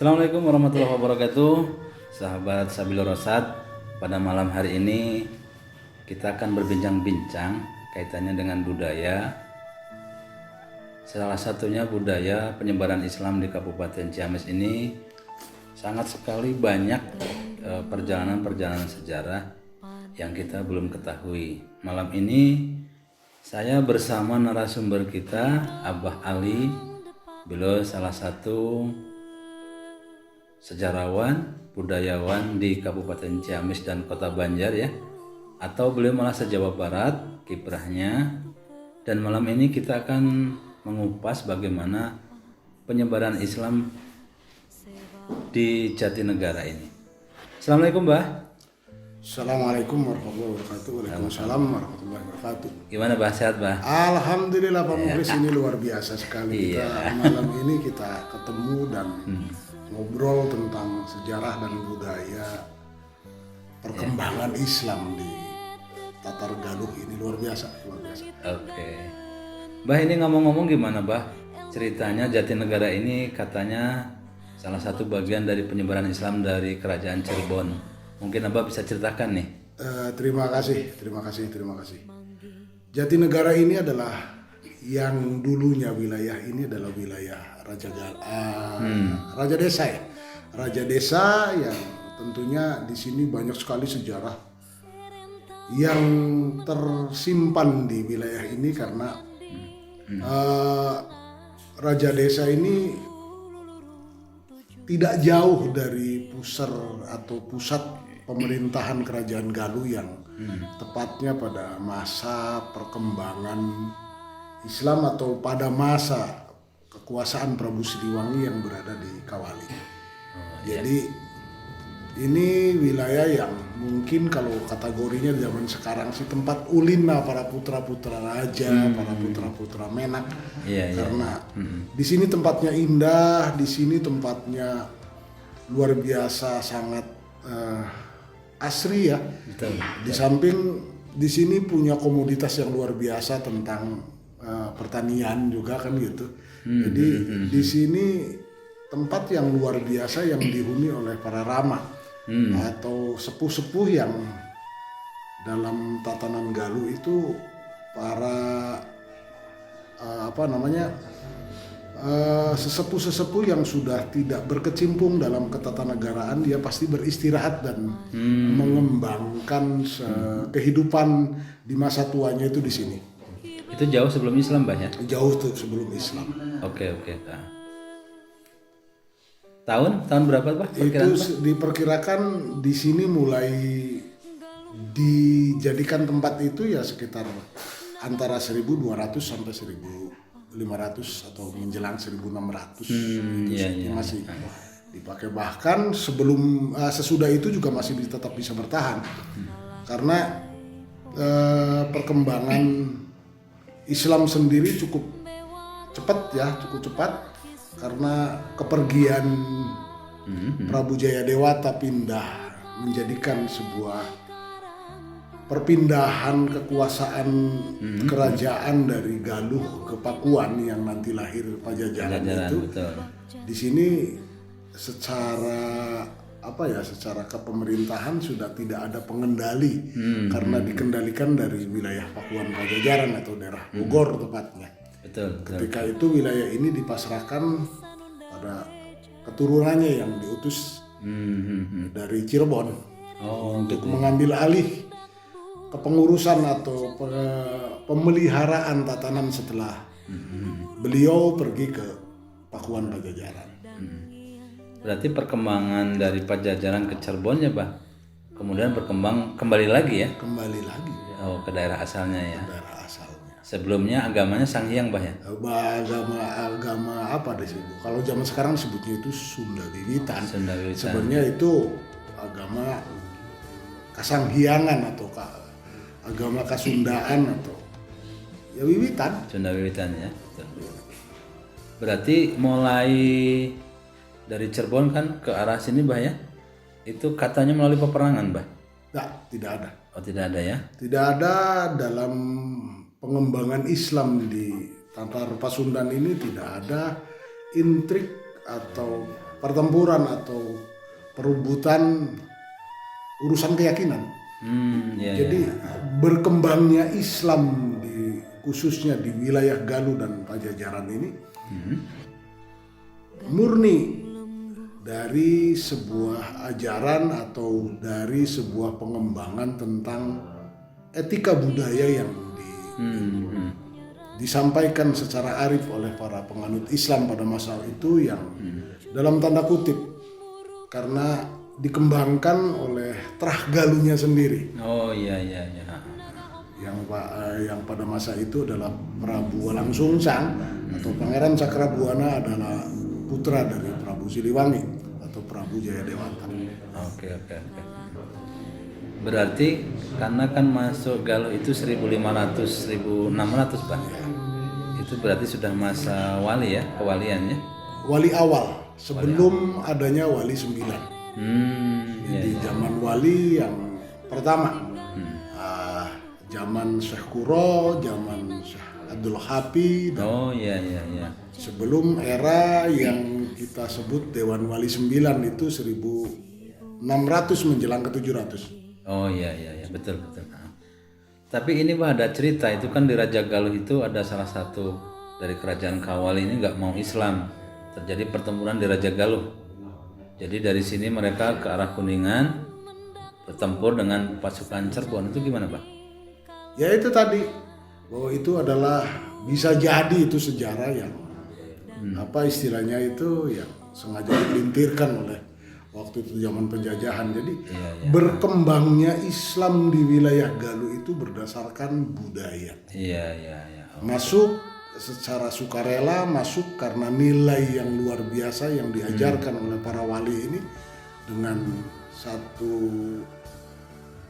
Assalamualaikum warahmatullahi wabarakatuh, sahabat Sabilur Rosyad. Pada malam hari ini kita akan berbincang-bincang kaitannya dengan budaya. Salah satunya budaya penyebaran Islam di Kabupaten Ciamis ini sangat sekali banyak perjalanan-perjalanan sejarah yang kita belum ketahui. Malam ini saya bersama narasumber kita, Abah Ali. Beliau salah satu sejarawan, budayawan di Kabupaten Ciamis dan Kota Banjar ya. Atau beliau malah se-Jawa Barat kiprahnya. Dan malam ini kita akan mengupas bagaimana penyebaran Islam di Jatinegara ini. Assalamualaikum, Mbah. Assalamualaikum warahmatullahi wabarakatuh. Waalaikumsalam warahmatullahi wabarakatuh. Gimana, Mbah? Sehat, Mbah? Alhamdulillah Pak Mukhlis, ini luar biasa sekali. Iya. Malam ini kita ketemu dan ngobrol tentang sejarah dan budaya perkembangan Islam di Tatar Galuh ini luar biasa. Oke. Mbah, ini ngomong-ngomong gimana, Mbah? Ceritanya Jatinegara ini katanya salah satu bagian dari penyebaran Islam dari Kerajaan Cirebon. Mungkin Abah bisa ceritakan nih. Terima kasih. Jatinegara ini adalah yang dulunya wilayah ini adalah wilayah Raja Desa ya. Raja Desa yang tentunya di sini banyak sekali sejarah yang tersimpan di wilayah ini karena Raja Desa ini tidak jauh dari pusat pemerintahan Kerajaan Galuh yang tepatnya pada masa perkembangan Islam atau pada masa kekuasaan Prabu Siliwangi yang berada di Kawali. Jadi ini wilayah yang mungkin kalau kategorinya zaman sekarang sih tempat ulina para putra-putra raja, para putra-putra menak. Karena di sini tempatnya indah, di sini tempatnya luar biasa sangat asri ya. Betul. Di samping di sini punya komoditas yang luar biasa tentang pertanian juga kan gitu. Jadi di sini tempat yang luar biasa yang dihuni oleh para rama atau sepuh-sepuh yang dalam tatanan Galuh itu para sesepuh-sesepuh yang sudah tidak berkecimpung dalam ketatanegaraan, dia pasti beristirahat dan mengembangkan kehidupan di masa tuanya itu di sini. Itu jauh sebelum Islam, Mbah ya? Jauh tuh sebelum Islam. Oke. Tahun berapa, Mbah? Itu diperkirakan di sini mulai dijadikan tempat itu ya sekitar antara 1200 sampai 1500 atau menjelang 1600 masih dipakai, bahkan sesudah itu juga masih tetap bisa bertahan karena perkembangan Islam sendiri cukup cepat karena kepergian Prabu Jayadewata pindah menjadikan sebuah perpindahan kekuasaan kerajaan dari Galuh ke Pakuan yang nanti lahir Pajajaran itu. Betul. Di sini secara kepemerintahan sudah tidak ada pengendali karena dikendalikan dari wilayah Pakuan Pajajaran atau daerah Bogor tepatnya. Betul. Ketika itu wilayah ini dipasrahkan pada keturunannya yang diutus dari Cirebon untuk mengambil alih kepengurusan atau pemeliharaan tatanan setelah beliau pergi ke Pakuan Pajajaran. Berarti perkembangan dari Pajajaran ke Cirebon ya, Bah? Kemudian berkembang kembali lagi ya? Kembali lagi. Oh, ke daerah asalnya ya? Daerah asalnya. Sebelumnya agamanya Sanghyang, Bah ya? Agama apa deh sih? Kalau zaman sekarang sebutnya itu Sunda Wiwitan. Sebenarnya itu agama Kasanghiangan atau agama Kasundaan atau ya Wiwitan. Sunda Wiwitan ya. Berarti mulai dari Cirebon kan ke arah sini, Bah ya? Itu katanya melalui peperangan, Bah? Tidak ada. Oh, tidak ada ya? Tidak ada dalam pengembangan Islam di Tatar Pasundan ini, tidak ada intrik atau pertempuran atau perebutan urusan keyakinan. Jadi berkembangnya Islam khususnya di wilayah Galuh dan Pajajaran ini murni dari sebuah ajaran atau dari sebuah pengembangan tentang etika budaya yang disampaikan secara arif oleh para penganut Islam pada masa itu yang dalam tanda kutip karena dikembangkan oleh Trah Galuhnya sendiri. Oh iya. Yang pada masa itu adalah Prabu Walang Sungsang atau Pangeran Cakrabuana adalah putra dari Prabu Siliwangi atau Prabu Jayadewata. Oke. Berarti karena kan masuk Galuh itu 1500 1600 Pak. Itu berarti sudah masa wali ya, kewaliannya. Wali awal sebelum adanya Wali 9. Jadi zaman wali yang pertama, zaman Syekh Kuro, zaman Syekh Abdul Hafi. Oh iya. Sebelum era yang kita sebut Dewan Wali 9 itu 1600 menjelang ke 700. Oh iya, betul. Tapi ini Pak ada cerita itu kan di Raja Galuh itu ada salah satu dari kerajaan Kawal ini nggak mau Islam. Terjadi pertempuran di Raja Galuh. Jadi dari sini mereka ke arah Kuningan bertempur dengan pasukan Cirebon. Itu gimana Pak? Ya itu tadi bahwa itu adalah bisa jadi itu sejarah yang apa istilahnya itu yang sengaja dipelintirkan oleh waktu itu zaman penjajahan. Jadi berkembangnya Islam di wilayah Galuh itu berdasarkan budaya. Iya. Masuk secara sukarela, masuk karena nilai yang luar biasa yang diajarkan oleh para wali ini dengan satu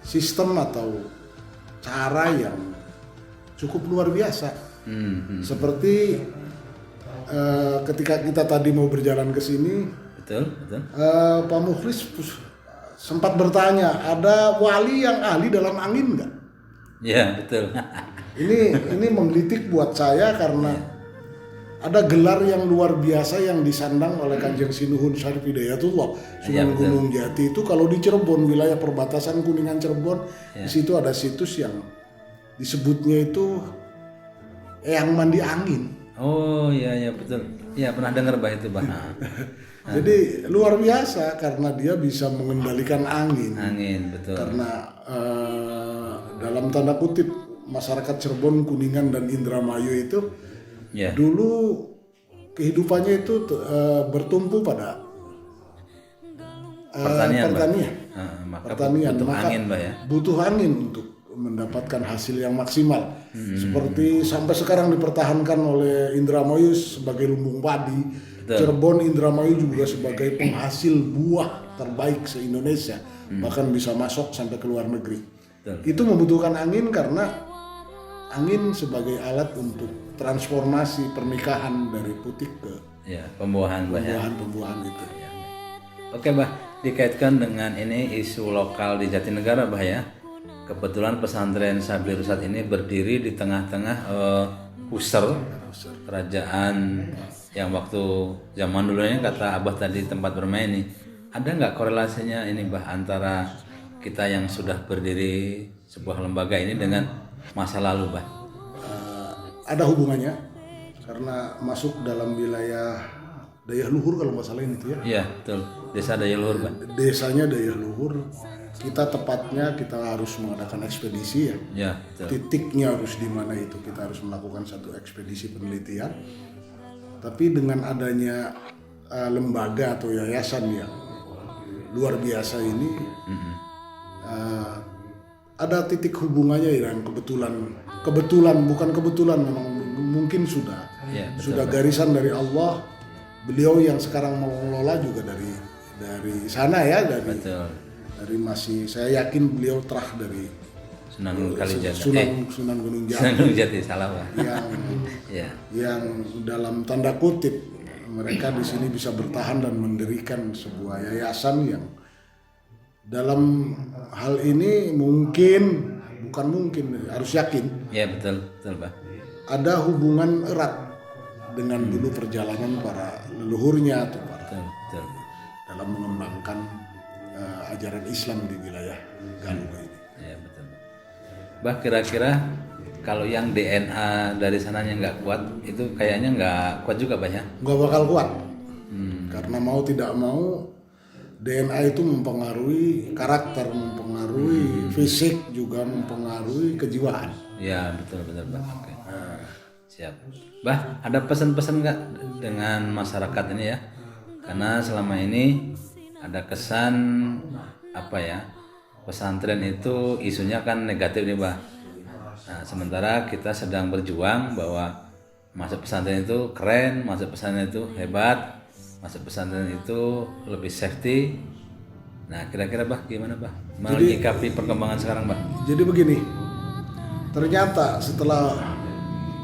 sistem atau cara yang cukup luar biasa. Seperti ketika kita tadi mau berjalan ke sini, betul. Pak Mukhlis sempat bertanya, ada wali yang ahli dalam angin nggak? Iya betul. Ini menggelitik buat saya karena ada gelar yang luar biasa yang disandang oleh Kanjeng Sinuhun Syarif Hidayatullah Sunan Gunung Jati itu kalau di Cirebon, wilayah perbatasan Kuningan Cirebon, di situ ada situs yang disebutnya itu Eyang Mandi Angin. Oh iya betul. Iya pernah dengar Bah itu Bah. Jadi luar biasa karena dia bisa mengendalikan angin. Angin betul. Karena dalam tanda kutip masyarakat Cirebon, Kuningan dan Indramayu itu dulu kehidupannya itu bertumpu pada pertanian. Pertanian. Maka angin, Mbak, ya? butuh angin untuk mendapatkan hasil yang maksimal. Seperti sampai sekarang dipertahankan oleh Indramayu sebagai lumbung padi. Cirebon, Indramayu juga sebagai penghasil buah terbaik se-Indonesia. Bahkan bisa masuk sampai ke luar negeri. Itu membutuhkan angin karena angin sebagai alat untuk transformasi pernikahan dari putik ke pembuahan itu. Oke Bah, dikaitkan dengan ini isu lokal di Jatinegara Bah ya. Kebetulan pesantren Sabli Rusad ini berdiri di tengah-tengah pusar kerajaan yang waktu zaman dulu ini kata Abah tadi tempat bermain nih. Ada nggak korelasinya ini Bah antara kita yang sudah berdiri sebuah lembaga ini dengan masa lalu Bah? Ada hubungannya karena masuk dalam wilayah Dayah Luhur kalau nggak salah ini tuh ya. Iya betul, desa Dayah Luhur Bah. Desanya Dayah Luhur. Kita harus mengadakan ekspedisi ya. Ya betul. Titiknya harus di mana itu kita harus melakukan satu ekspedisi penelitian. Tapi dengan adanya lembaga atau yayasan yang luar biasa ini, ada titik hubungannya yang kebetulan bukan kebetulan memang mungkin sudah garisan dari Allah. Beliau yang sekarang mengelola juga dari sana ya dari masih saya yakin beliau terah dari Sunan Kalijaga. Sunan Gunung Jati. Sunan Gunung Jati salah Pak. Yang dalam tanda kutip mereka di sini bisa bertahan dan mendirikan sebuah yayasan yang dalam hal ini harus yakin. Iya betul Pak. Ada hubungan erat dengan dulu perjalanan para leluhurnya atau para dalam mengembangkan ajaran Islam di wilayah Galuh ini. Ya betul. Bah, kira-kira kalau yang DNA dari sananya nggak kuat, itu kayaknya nggak kuat juga Bah ya? Nggak bakal kuat, karena mau tidak mau DNA itu mempengaruhi karakter, mempengaruhi fisik, juga mempengaruhi kejiwaan. Ya betul Bah. Oke. Siap. Bah, ada pesan-pesan nggak dengan masyarakat ini ya? Karena selama ini ada kesan apa ya, pesantren itu isunya kan negatif nih Bah. Nah, sementara kita sedang berjuang bahwa masuk pesantren itu keren, masuk pesantren itu hebat, masuk pesantren itu lebih safety. Nah, kira-kira Bah gimana Bah menyikapi perkembangan sekarang Bah? Jadi begini, ternyata setelah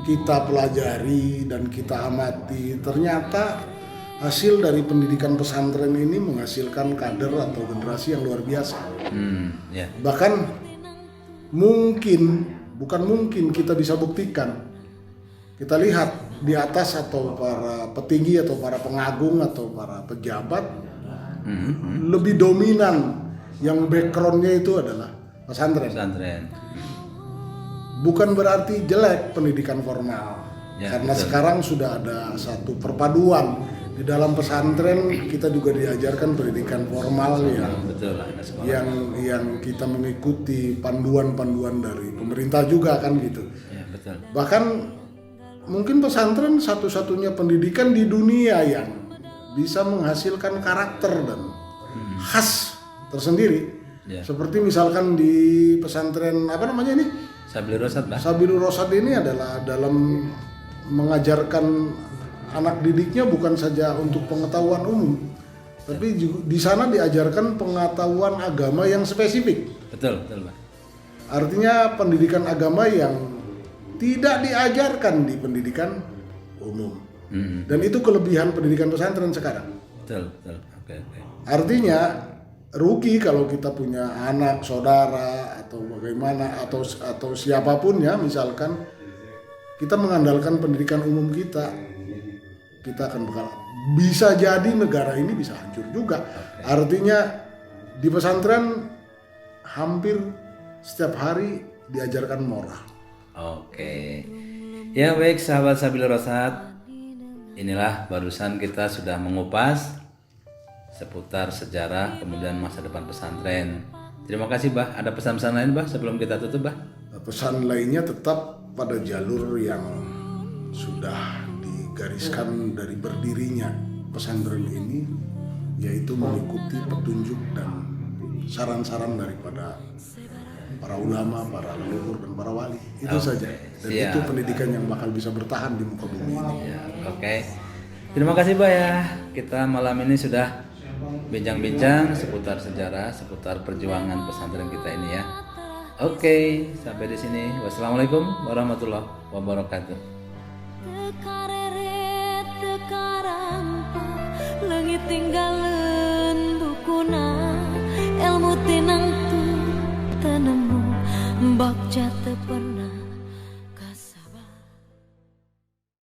kita pelajari dan kita amati, ternyata hasil dari pendidikan pesantren ini menghasilkan kader atau generasi yang luar biasa. Ya. Bahkan bukan mungkin kita bisa buktikan. Kita lihat di atas atau para petinggi atau para pengagung atau para pejabat lebih dominan yang backgroundnya itu adalah pesantren. Bukan berarti jelek pendidikan formal, karena betul. Sekarang sudah ada satu perpaduan di dalam pesantren. Kita juga diajarkan pendidikan formal yang kita mengikuti panduan-panduan dari pemerintah juga kan gitu. Ya, betul. Bahkan mungkin pesantren satu-satunya pendidikan di dunia yang bisa menghasilkan karakter dan khas tersendiri. Ya. Seperti misalkan di pesantren apa namanya ini? Sabilur Rosyad, Bah. Sabilur Rosyad ini adalah dalam mengajarkan anak didiknya bukan saja untuk pengetahuan umum, tapi juga di sana diajarkan pengetahuan agama yang spesifik. Betul, Bah. Artinya pendidikan agama yang tidak diajarkan di pendidikan umum. Dan itu kelebihan pendidikan pesantren sekarang. Betul. Oke. Artinya rugi kalau kita punya anak, saudara atau bagaimana atau siapapun ya, misalkan kita mengandalkan pendidikan umum kita akan bisa jadi negara ini bisa hancur juga. Artinya di pesantren hampir setiap hari diajarkan moral. Oke. Ya baik sahabat Sabilur Rosyad, inilah barusan kita sudah mengupas seputar sejarah kemudian masa depan pesantren. Terima kasih Bah. Ada pesan-pesan lain Bah sebelum kita tutup Bah? Pesan lainnya tetap pada jalur yang sudah digariskan dari berdirinya pesantren ini, yaitu mengikuti petunjuk dan saran-saran daripada para ulama, para leluhur dan para wali. Itu saja. Dan itu pendidikan yang bakal bisa bertahan di muka bumi ini. Ya, oke. Terima kasih Bah ya. Kita malam ini sudah bincang-bincang seputar sejarah, seputar perjuangan pesantren kita ini ya. Oke, sampai di sini. Wassalamualaikum warahmatullahi wabarakatuh. Langit tinggalan bukuna, ilmu tinang tu tenemu, bak jatuh pernah.